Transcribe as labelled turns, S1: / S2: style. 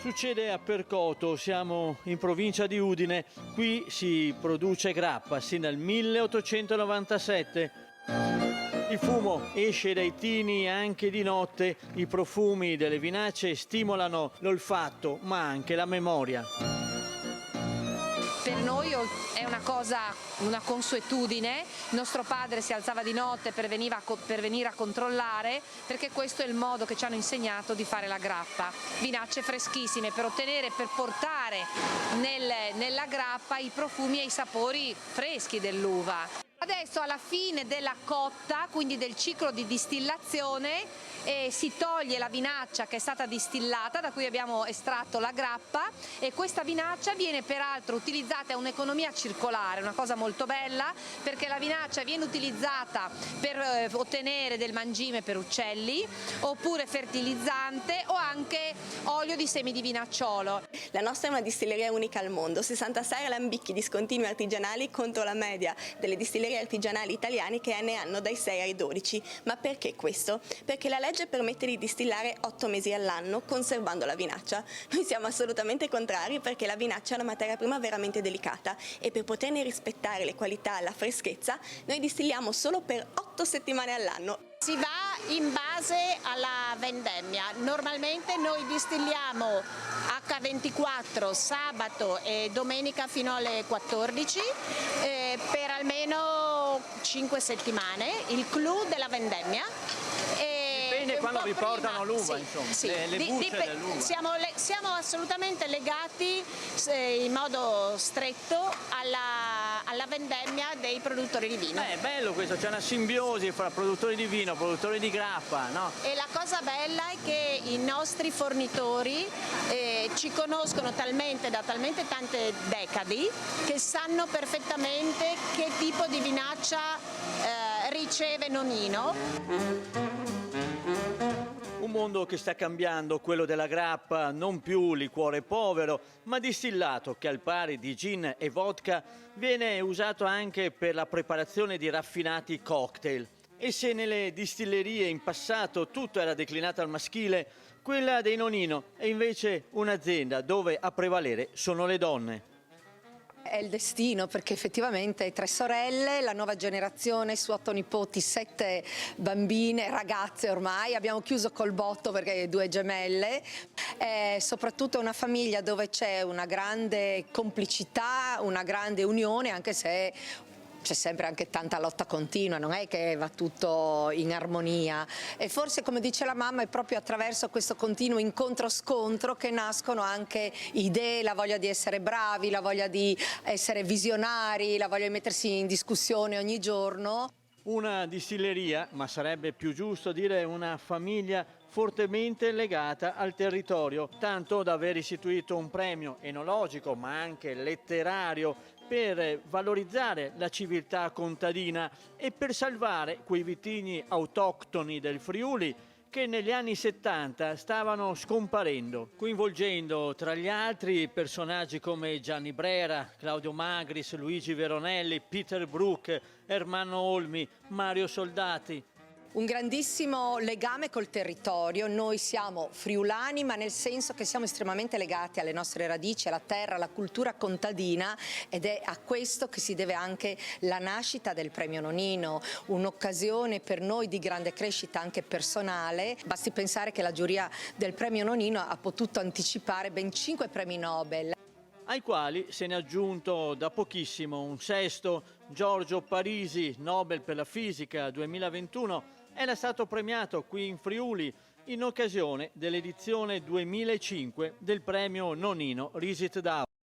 S1: Succede a Percoto, siamo in provincia di Udine, qui si produce grappa sin dal 1897. Il fumo esce dai tini anche di notte, i profumi delle vinacce stimolano l'olfatto ma anche la memoria.
S2: Per noi è una consuetudine. Nostro padre si alzava di notte per venire a controllare, perché questo è il modo che ci hanno insegnato di fare la grappa. Vinacce freschissime per portare nella grappa i profumi e i sapori freschi dell'uva. Adesso alla fine della cotta, quindi del ciclo di distillazione, si toglie la vinaccia che è stata distillata, da cui abbiamo estratto la grappa, e questa vinaccia viene peraltro utilizzata, è un'economia circolare, una cosa molto bella, perché la vinaccia viene utilizzata per ottenere del mangime per uccelli, oppure fertilizzante, o anche olio di semi di vinacciolo.
S3: La nostra è una distilleria unica al mondo, 66 alambicchi discontinui artigianali contro la media delle distillerie artigianali italiane che ne hanno dai 6 ai 12. Ma perché questo? Perché la legge permette di distillare 8 mesi all'anno conservando la vinaccia. Noi siamo assolutamente contrari, perché la vinaccia è una materia prima veramente delicata e per poterne rispettare le qualità e la freschezza noi distilliamo solo per 8 settimane all'anno.
S4: Si va in base alla vendemmia. Normalmente noi distilliamo H24 sabato e domenica fino alle 14 per almeno 5 settimane, il clou della vendemmia.
S1: Dipende quando vi portano l'uva,
S4: sì,
S1: insomma,
S4: sì.
S1: le bucce dell'uva.
S4: Siamo assolutamente legati in modo stretto alla vendemmia dei produttori di vino.
S1: È bello questo, c'è una simbiosi fra produttori di vino, produttori di grappa, no?
S4: E la cosa bella è che i nostri fornitori ci conoscono da talmente tante decadi che sanno perfettamente che tipo di vinaccia riceve Nonino.
S1: Un mondo che sta cambiando, quello della grappa, non più liquore povero, ma distillato che al pari di gin e vodka viene usato anche per la preparazione di raffinati cocktail. E se nelle distillerie in passato tutto era declinato al maschile, quella dei Nonino è invece un'azienda dove a prevalere sono le donne.
S5: È il destino, perché effettivamente 3 sorelle, la nuova generazione, su 8 nipoti, 7 bambine, ragazze ormai, abbiamo chiuso col botto perché 2 gemelle, soprattutto una famiglia dove c'è una grande complicità, una grande unione, anche se c'è sempre anche tanta lotta continua, non è che va tutto in armonia, e forse, come dice la mamma, è proprio attraverso questo continuo incontro-scontro che nascono anche idee, la voglia di essere bravi, la voglia di essere visionari, la voglia di mettersi in discussione ogni giorno.
S1: Una distilleria, ma sarebbe più giusto dire una famiglia fortemente legata al territorio, tanto da aver istituito un premio enologico ma anche letterario per valorizzare la civiltà contadina e per salvare quei vitigni autoctoni del Friuli che negli anni 70 stavano scomparendo, coinvolgendo tra gli altri personaggi come Gianni Brera, Claudio Magris, Luigi Veronelli, Peter Brook, Ermanno Olmi, Mario Soldati.
S5: Un grandissimo legame col territorio. Noi siamo friulani, ma nel senso che siamo estremamente legati alle nostre radici, alla terra, alla cultura contadina, ed è a questo che si deve anche la nascita del Premio Nonino, un'occasione per noi di grande crescita anche personale. Basti pensare che la giuria del Premio Nonino ha potuto anticipare ben 5 premi Nobel,
S1: ai quali se ne è aggiunto da pochissimo un sesto. Giorgio Parisi, Nobel per la fisica 2021, era stato premiato qui in Friuli in occasione dell'edizione 2005 del premio Nonino Risit d'Aur.